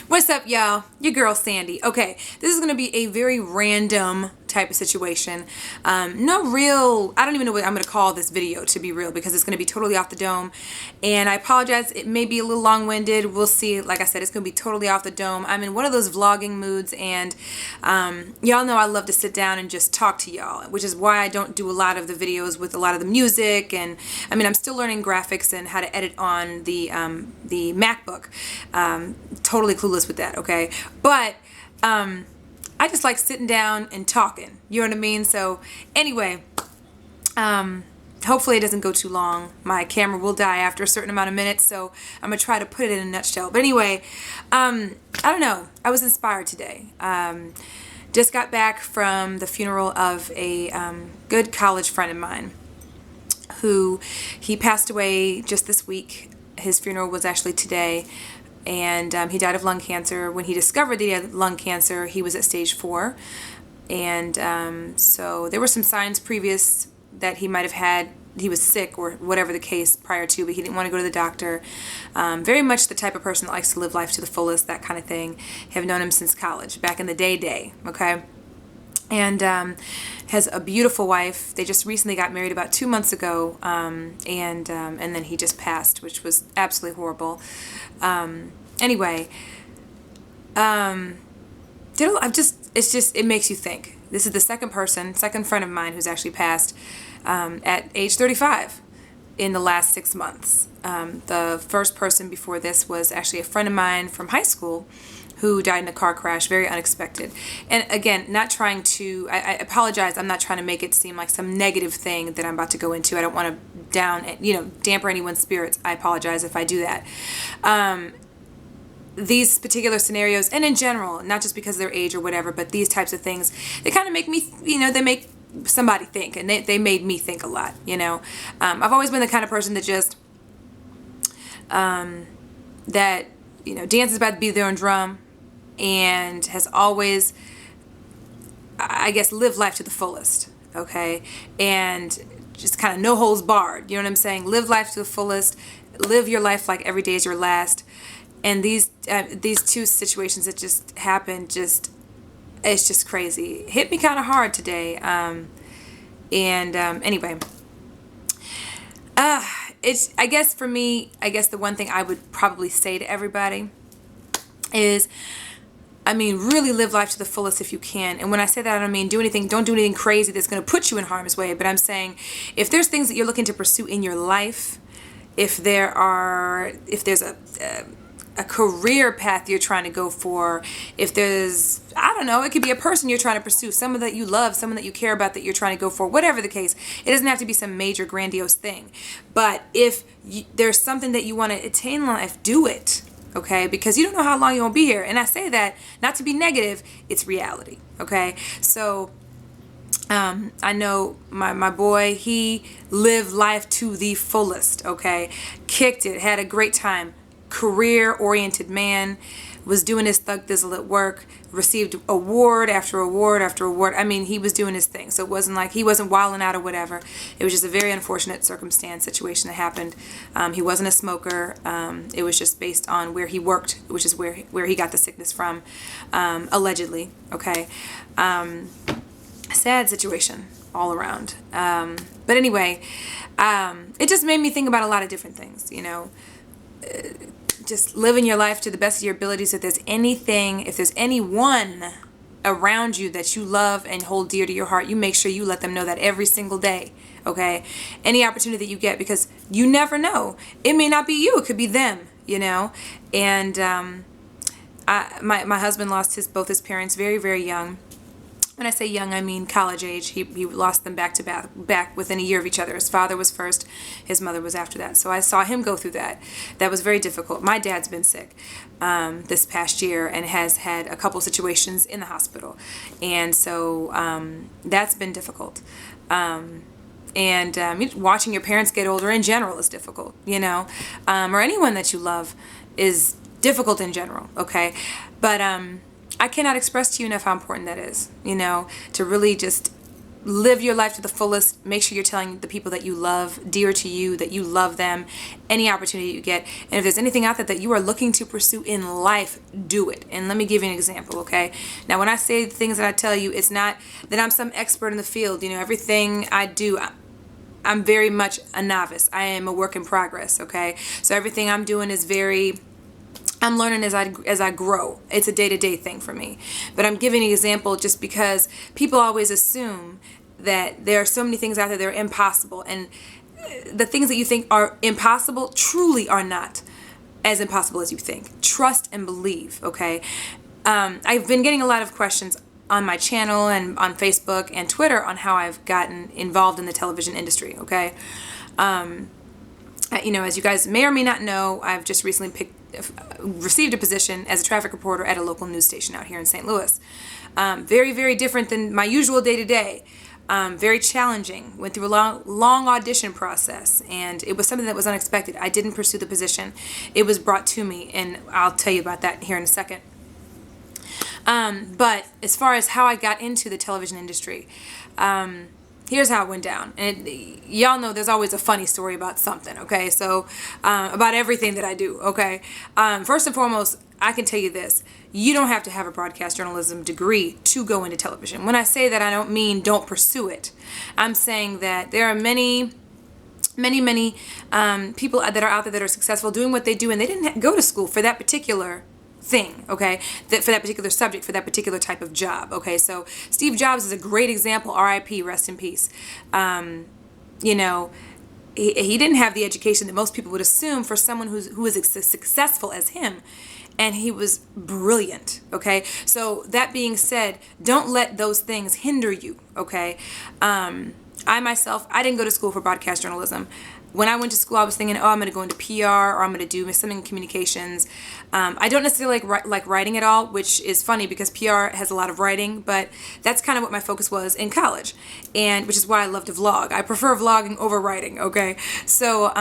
What's up, y'all? Your girl, Sandy. Okay, this is going to be a very random type of situation. No real, I don't even know what I'm going to call this video, to be real, because it's going to be totally off the dome. And I apologize, it may be a little long-winded. We'll see. Like I said, it's going to be totally off the dome. I'm in one of those vlogging moods, and y'all know I love to sit down and just talk to y'all, which is why I don't do a lot of the videos with a lot of the music. And I mean, I'm still learning graphics and how to edit on the MacBook. Totally clueless with that, okay? But I just like sitting down and talking. You know what I mean? So anyway, hopefully it doesn't go too long. My camera will die after a certain amount of minutes, so I'm gonna try to put it in a nutshell. But anyway, I don't know. I was inspired today. Just got back from the funeral of a good college friend of mine who he passed away just this week. His funeral was actually today. And he died of lung cancer. When he discovered that he had lung cancer, he was at stage 4. And so there were some signs previous that he might have had. He was sick or whatever the case prior to, but he didn't want to go to the doctor. Very much the type of person that likes to live life to the fullest, that kind of thing. Have known him since college, back in the day, okay? And has a beautiful wife. They just recently got married about 2 months ago, and then he just passed, which was absolutely horrible. Anyway, it makes you think. This is the second friend of mine who's actually passed at age 35 in the last 6 months. The first person before this was actually a friend of mine from high school who died in a car crash, very unexpected. And again, not trying to, I apologize, I'm not trying to make it seem like some negative thing that I'm about to go into. I don't want to damper anyone's spirits. I apologize if I do that. These particular scenarios, and in general, not just because of their age or whatever, but these types of things, they kind of make me, they make somebody think, and they made me think a lot, I've always been the kind of person that just, dances about to beat their own drum, and has always, I guess, lived life to the fullest, okay? And just kind of no holds barred, you know what I'm saying? Live life to the fullest, live your life like every day is your last. And these two situations that just happened, it's just crazy. It hit me kind of hard today. Anyway, I guess for me, the one thing I would probably say to everybody is, really live life to the fullest if you can. And when I say that, I don't mean don't do anything crazy that's going to put you in harm's way. But I'm saying, if there's things that you're looking to pursue in your life, if there's a career path you're trying to go for, if there's, I don't know, it could be a person you're trying to pursue, someone that you love, someone that you care about that you're trying to go for, whatever the case. It doesn't have to be some major grandiose thing. But if there's something that you want to attain in life, do it, okay? Because you don't know how long you won't be here. And I say that not to be negative, it's reality, okay? So I know my boy, he lived life to the fullest, okay? Kicked it, had a great time. Career-oriented man, was doing his thug thizzle at work, received award after award after award. He was doing his thing. So it wasn't like he wasn't wilding out or whatever. It was just a very unfortunate situation that happened. He wasn't a smoker. It was just based on where he worked, which is where he got the sickness from, allegedly. Okay. Sad situation all around. But anyway, it just made me think about a lot of different things, just living your life to the best of your abilities. If there's anyone around you that you love and hold dear to your heart, you make sure you let them know that every single day, okay? Any opportunity that you get, because you never know. It may not be you, it could be them, And my husband lost both his parents very, very young. When I say young, I mean college age. He lost them back to back within a year of each other. His father was first, his mother was after that. So I saw him go through that. That was very difficult. My dad's been sick this past year and has had a couple situations in the hospital. And so that's been difficult. Watching your parents get older in general is difficult, or anyone that you love is difficult in general, okay? But I cannot express to you enough how important that is, to really just live your life to the fullest. Make sure you're telling the people that you love, dear to you, that you love them, any opportunity you get. And if there's anything out there that you are looking to pursue in life, do it. And let me give you an example, okay? Now, when I say the things that I tell you, it's not that I'm some expert in the field. You know, everything I do, I'm very much a novice. I am a work in progress, okay? So everything I'm doing is I'm learning as I grow. It's a day-to-day thing for me. But I'm giving an example just because people always assume that there are so many things out there that are impossible. And the things that you think are impossible truly are not as impossible as you think. Trust and believe, okay? I've been getting a lot of questions on my channel and on Facebook and Twitter on how I've gotten involved in the television industry, okay? You know, as you guys may or may not know, I've just recently received a position as a traffic reporter at a local news station out here in St. Louis. Very, very different than my usual day-to-day. Very challenging. Went through a long audition process, and it was something that was unexpected. I didn't pursue the position. It was brought to me, and I'll tell you about that here in a second. But as far as how I got into the television industry, here's how it went down. And y'all know there's always a funny story about something, okay? So, about everything that I do, okay? First and foremost, I can tell you this. You don't have to have a broadcast journalism degree to go into television. When I say that, I don't mean don't pursue it. I'm saying that there are many people that are out there that are successful doing what they do, and they didn't go to school for that particular thing, okay, for that particular subject, for that particular type of job, okay? So Steve Jobs is a great example, RIP, rest in peace. You know, he didn't have the education that most people would assume for someone who is as successful as him, and he was brilliant, okay? So that being said, don't let those things hinder you, okay? I myself, I didn't go to school for broadcast journalism. When I went to school, I was thinking, oh, I'm going to go into PR, or I'm going to do something in communications. I don't necessarily like writing at all, which is funny because PR has a lot of writing, but that's kind of what my focus was in college, and which is why I love to vlog. I prefer vlogging over writing, okay? So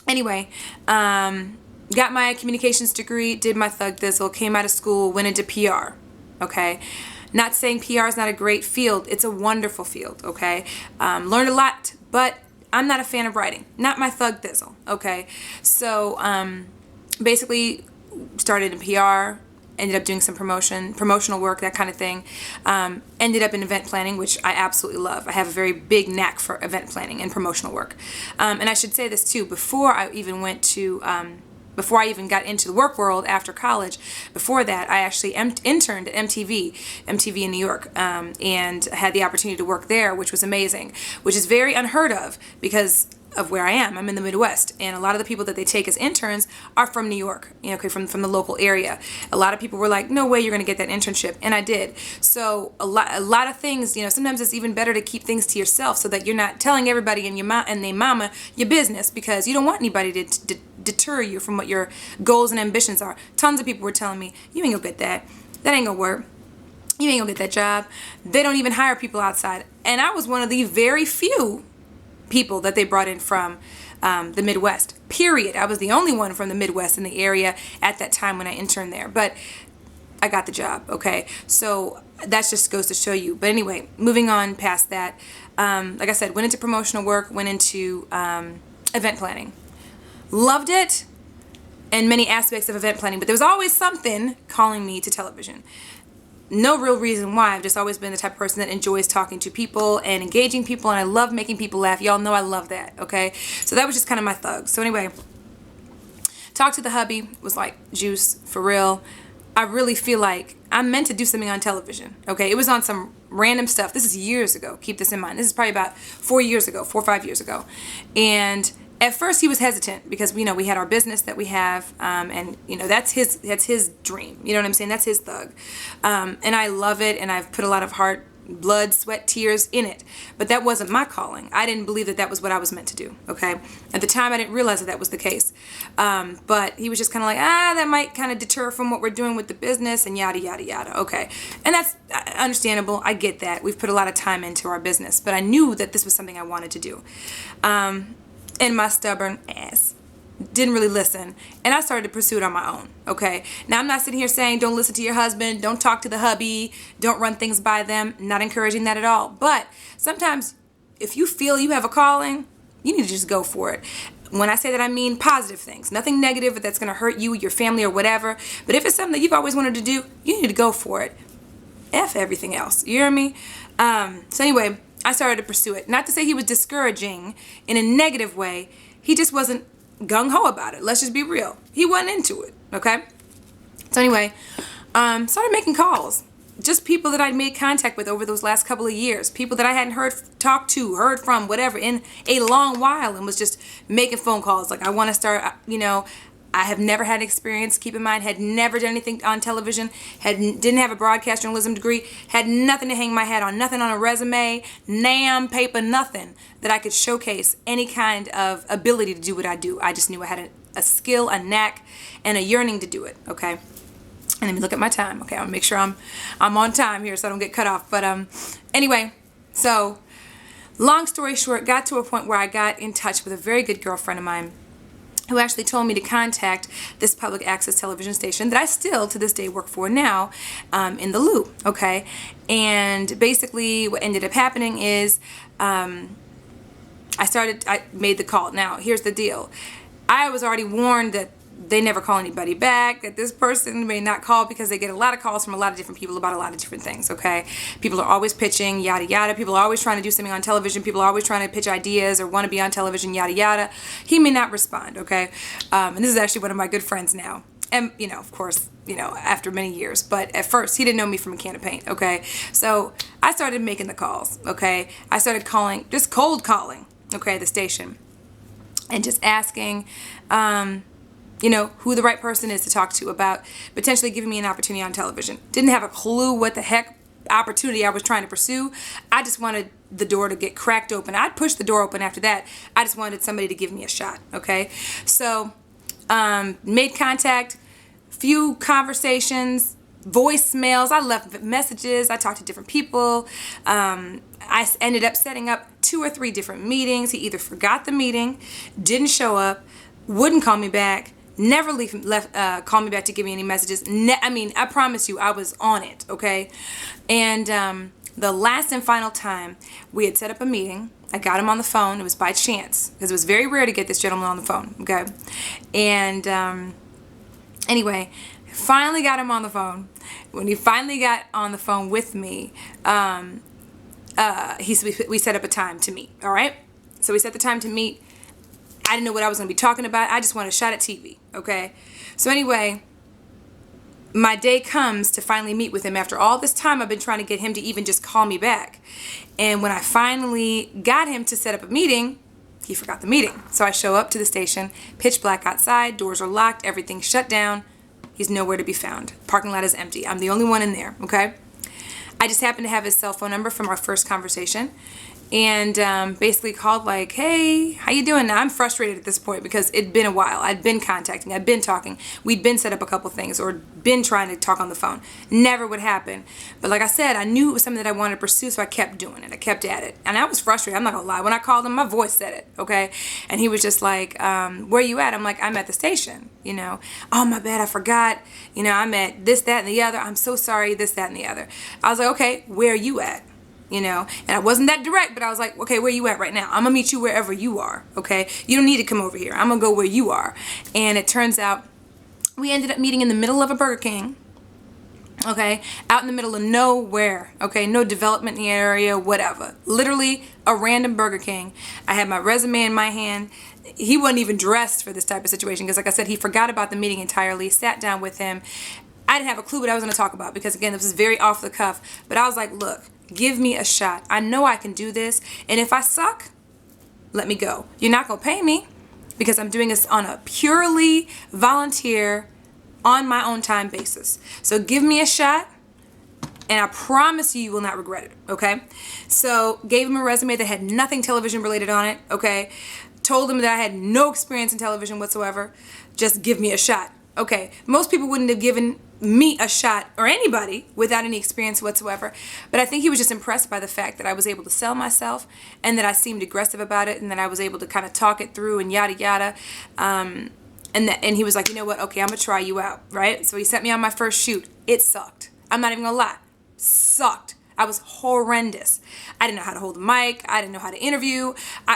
anyway, got my communications degree, did my thug thizzle, came out of school, went into PR, okay? Not saying PR is not a great field. It's a wonderful field, okay? Learned a lot, but I'm not a fan of writing. Not my thug thizzle, okay? So basically started in PR, ended up doing some promotional work, that kind of thing. Ended up in event planning, which I absolutely love. I have a very big knack for event planning and promotional work. And I should say this too, before I even got into the work world after college, before that, I actually interned at MTV in New York, and had the opportunity to work there, which was amazing, which is very unheard of because of where I am. I'm in the Midwest, and a lot of the people that they take as interns are from New York, you know, okay, from the local area. A lot of people were like, no way you're going to get that internship, and I did. So a lot of things, you know, sometimes it's even better to keep things to yourself so that you're not telling everybody and their mama your business, because you don't want anybody to deter you from what your goals and ambitions are. Tons of people were telling me, you ain't gonna get that. That ain't gonna work. You ain't gonna get that job. They don't even hire people outside. And I was one of the very few people that they brought in from the Midwest, period. I was the only one from the Midwest in the area at that time when I interned there. But I got the job, okay? So that just goes to show you. But anyway, moving on past that, like I said, went into promotional work, went into event planning. Loved it and many aspects of event planning, but there was always something calling me to television. No real reason why. I've just always been the type of person that enjoys talking to people and engaging people, and I love making people laugh. Y'all know I love that, okay? So that was just kind of my thug. So anyway, talked to the hubby, was like, Juice, for real, I really feel like I'm meant to do something on television, okay? It was on some random stuff. This is years ago. Keep this in mind. This is probably about 4 or 5 years ago. And at first he was hesitant because, you know, we had our business that we have, and, you know, that's his dream. You know what I'm saying? That's his thug. And I love it, and I've put a lot of heart, blood, sweat, tears in it. But that wasn't my calling. I didn't believe that that was what I was meant to do, okay? At the time, I didn't realize that that was the case. But he was just kind of like, that might kind of deter from what we're doing with the business and yada, yada, yada, okay? And that's understandable. I get that. We've put a lot of time into our business. But I knew that this was something I wanted to do. And my stubborn ass didn't really listen, and I started to pursue it on my own. Okay, now I'm not sitting here saying don't listen to your husband, don't talk to the hubby, don't run things by them. Not encouraging that at all. But sometimes if you feel you have a calling, you need to just go for it. When I say that, I mean positive things, nothing negative that's going to hurt you, your family, or whatever. But if it's something that you've always wanted to do, you need to go for it. F everything else. You hear me? So anyway, I started to pursue it. Not to say he was discouraging in a negative way. He just wasn't gung-ho about it. Let's just be real. He wasn't into it. Okay? So anyway, started making calls. Just people that I'd made contact with over those last couple of years. People that I hadn't heard from, whatever, in a long while, and was just making phone calls. Like, I want to start, I have never had experience, keep in mind, had never done anything on television, didn't have a broadcast journalism degree, had nothing to hang my hat on, nothing on a resume, NAM, paper, nothing that I could showcase any kind of ability to do what I do. I just knew I had a skill, a knack, and a yearning to do it, okay? And let me look at my time. Okay, I'll make sure I'm on time here so I don't get cut off. But anyway, so long story short, got to a point where I got in touch with a very good girlfriend of mine who actually told me to contact this public access television station that I still to this day work for now, in the Loop. Okay, and basically what ended up happening is I made the call. Now here's the deal. I was already warned that they never call anybody back, that this person may not call because they get a lot of calls from a lot of different people about a lot of different things, okay? People are always pitching, yada, yada. People are always trying to do something on television. People are always trying to pitch ideas or want to be on television, yada, yada. He may not respond, okay? And this is actually one of my good friends now. And, of course, after many years. But at first, he didn't know me from a can of paint, okay? So I started making the calls, okay? I started calling, just cold calling, okay, the station. And just asking, who the right person is to talk to about potentially giving me an opportunity on television. Didn't have a clue what the heck opportunity I was trying to pursue. I just wanted the door to get cracked open. I'd push the door open after that. I just wanted somebody to give me a shot, okay? So, made contact, few conversations, voicemails. I left messages. I talked to different people. I ended up setting up 2 or 3 different meetings. He either forgot the meeting, didn't show up, wouldn't call me back, never call me back to give me any messages. I promise you, I was on it, okay? And the last and final time, we had set up a meeting. I got him on the phone. It was by chance, because it was very rare to get this gentleman on the phone, okay? And anyway, finally got him on the phone. When he finally got on the phone with me, we set up a time to meet, all right? So we set the time to meet. I didn't know what I was going to be talking about. I just wanted a shot at TV, okay? So anyway, my day comes to finally meet with him. After all this time, I've been trying to get him to even just call me back. And when I finally got him to set up a meeting, he forgot the meeting. So I show up to the station, pitch black outside, doors are locked, everything's shut down. He's nowhere to be found. Parking lot is empty. I'm the only one in there, okay? I just happened to have his cell phone number from our first conversation. And basically called like, hey, how you doing? Now I'm frustrated at this point because it'd been a while. I'd been contacting, I'd been talking. We'd been set up a couple things or been trying to talk on the phone. Never would happen. But like I said, I knew it was something that I wanted to pursue, so I kept doing it. I kept at it. And I was frustrated. I'm not going to lie. When I called him, my voice said it, okay? And he was just like, where you at? I'm like, I'm at the station, Oh, my bad, I forgot. I'm at this, that, and the other. I'm so sorry, this, that, and the other. I was like, okay, where are you at? And I wasn't that direct, but I was like, okay, where you at right now? I'm gonna meet you wherever you are, okay? You don't need to come over here. I'm gonna go where you are. And it turns out we ended up meeting in the middle of a Burger King, okay? Out in the middle of nowhere, okay? No development in the area, whatever. Literally a random Burger King. I had my resume in my hand. He wasn't even dressed for this type of situation because, like I said, he forgot about the meeting entirely, sat down with him. I didn't have a clue what I was gonna talk about because, again, this was very off the cuff. But I was like, look, give me a shot. I know I can do this. And if I suck, let me go. You're not going to pay me because I'm doing this on a purely volunteer, on my own time basis. So give me a shot and I promise you will not regret it, okay? So gave him a resume that had nothing television related on it, okay? Told him that I had no experience in television whatsoever. Just give me a shot. Okay, most people wouldn't have given me a shot, or anybody without any experience whatsoever. But I think he was just impressed by the fact that I was able to sell myself, and that I seemed aggressive about it, and that I was able to kind of talk it through and yada yada. And he was like, you know what? Okay, I'm gonna try you out, right? So he sent me on my first shoot. It sucked. I'm not even gonna lie, sucked. I was horrendous. I didn't know how to hold a mic. I didn't know how to interview.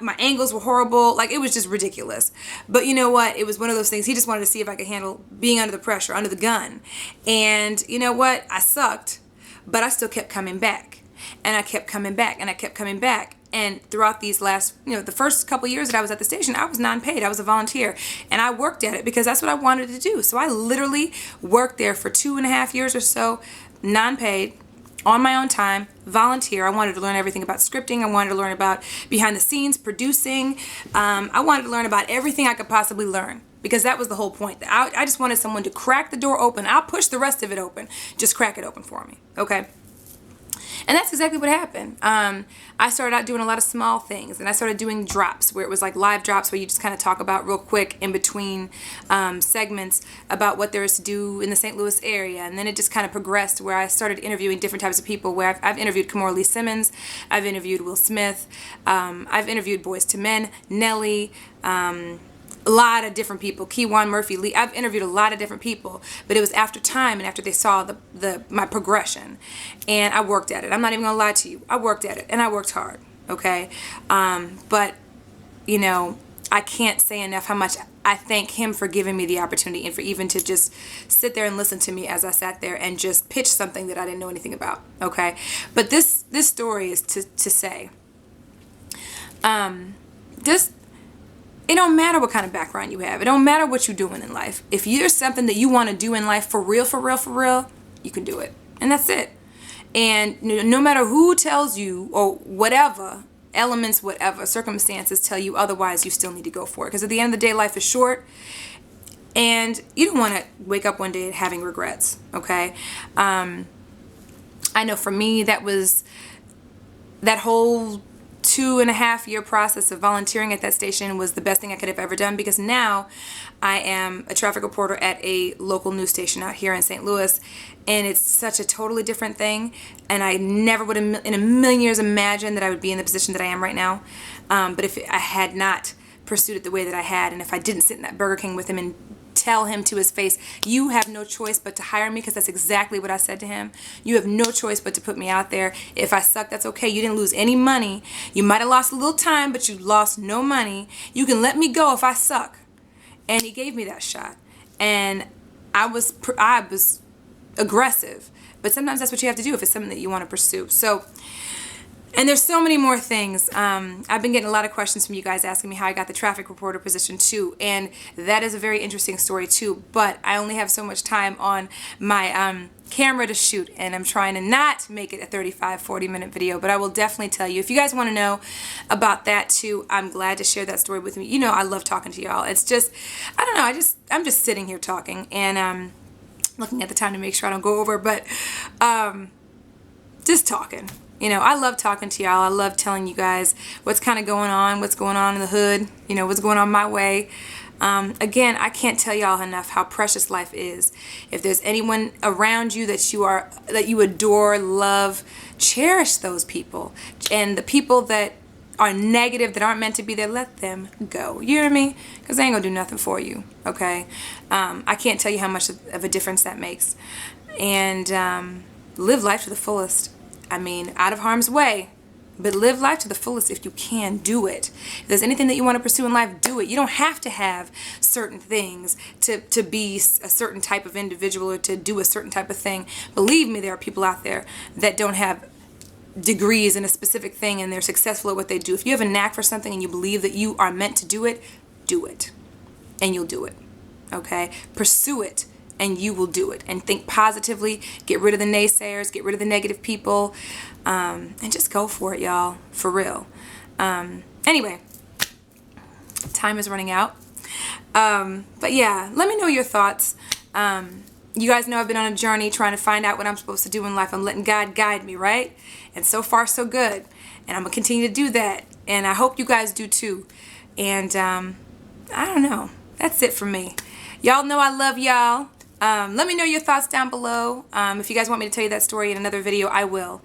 My angles were horrible. Like, it was just ridiculous. But you know what? It was one of those things. He just wanted to see if I could handle being under the pressure, under the gun. And you know what? I sucked, but I still kept coming back. And I kept coming back, and I kept coming back. And throughout these last, the first couple years that I was at the station, I was non-paid. I was a volunteer. And I worked at it because that's what I wanted to do. So I literally worked there for 2.5 years or so, non-paid, on my own time, volunteer. I wanted to learn everything about scripting. I wanted to learn about behind the scenes, producing. I wanted to learn about everything I could possibly learn, because that was the whole point. I just wanted someone to crack the door open. I'll push the rest of it open. Just crack it open for me, okay? And that's exactly what happened. I started out doing a lot of small things, and I started doing drops where it was like live drops where you just kind of talk about real quick in between segments about what there is to do in the St. Louis area. And then it just kind of progressed where I started interviewing different types of people, where I've interviewed Kimora Lee Simmons, I've interviewed Will Smith, I've interviewed Boyz II Men, Nelly, a lot of different people, Keywan Murphy, Lee. I've interviewed a lot of different people, but it was after time and after they saw my progression, and I worked at it. I'm not even gonna lie to you. I worked at it, and I worked hard, okay? But, I can't say enough how much I thank him for giving me the opportunity, and for even to just sit there and listen to me as I sat there and just pitch something that I didn't know anything about, okay? But this story is to say, it don't matter what kind of background you have. It don't matter what you're doing in life. If there's something that you want to do in life for real, you can do it. And that's it. And no matter who tells you, or whatever elements, whatever circumstances tell you otherwise, you still need to go for it. Because at the end of the day, life is short. And you don't want to wake up one day having regrets, okay? I know for me, that whole 2.5 year process of volunteering at that station was the best thing I could have ever done, because now I am a traffic reporter at a local news station out here in St. Louis, and it's such a totally different thing, and I never would have in a million years imagined that I would be in the position that I am right now. But if I had not pursued it the way that I had, and if I didn't sit in that Burger King with him and tell him to his face, you have no choice but to hire me, because that's exactly what I said to him. You have no choice but to put me out there. If I suck, that's okay. You didn't lose any money. You might have lost a little time, but you lost no money. You can let me go if I suck. And he gave me that shot. And I was aggressive. But sometimes that's what you have to do if it's something that you want to pursue. So, and there's so many more things. I've been getting a lot of questions from you guys asking me how I got the traffic reporter position too. And that is a very interesting story too. But I only have so much time on my camera to shoot. And I'm trying to not make it a 35, 40-minute video. But I will definitely tell you. If you guys want to know about that too, I'm glad to share that story with me. I love talking to y'all. It's just, I don't know. I'm just sitting here talking. And looking at the time to make sure I don't go over. But just talking. I love talking to y'all. I love telling you guys what's kind of going on, what's going on in the hood, what's going on my way. Again, I can't tell y'all enough how precious life is. If there's anyone around you that you adore, love, cherish those people. And the people that are negative, that aren't meant to be there, let them go. You hear me? Because they ain't gonna do nothing for you, okay? I can't tell you how much of a difference that makes. And live life to the fullest. Out of harm's way, but live life to the fullest if you can. Do it. If there's anything that you want to pursue in life, do it. You don't have to have certain things to be a certain type of individual or to do a certain type of thing. Believe me, there are people out there that don't have degrees in a specific thing and they're successful at what they do. If you have a knack for something and you believe that you are meant to do it, and you'll do it. Okay? Pursue it. And you will do it. And think positively. Get rid of the naysayers. Get rid of the negative people. And just go for it, y'all. For real. Anyway. Time is running out. But yeah. Let me know your thoughts. You guys know I've been on a journey trying to find out what I'm supposed to do in life. I'm letting God guide me, right? And so far, so good. And I'm going to continue to do that. And I hope you guys do too. And I don't know. That's it for me. Y'all know I love y'all. Let me know your thoughts down below. If you guys want me to tell you that story in another video, I will,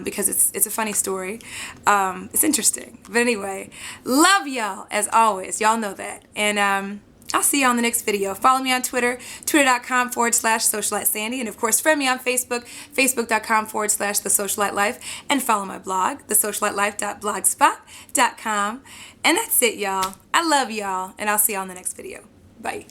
because it's a funny story. It's interesting. But anyway, love y'all as always. Y'all know that. And I'll see you on the next video. Follow me on Twitter, twitter.com/Socialite Sande. And of course, friend me on Facebook, facebook.com/TheSocialiteLife. And follow my blog, TheSocialiteLife.blogspot.com. And that's it, y'all. I love y'all. And I'll see y'all on the next video. Bye.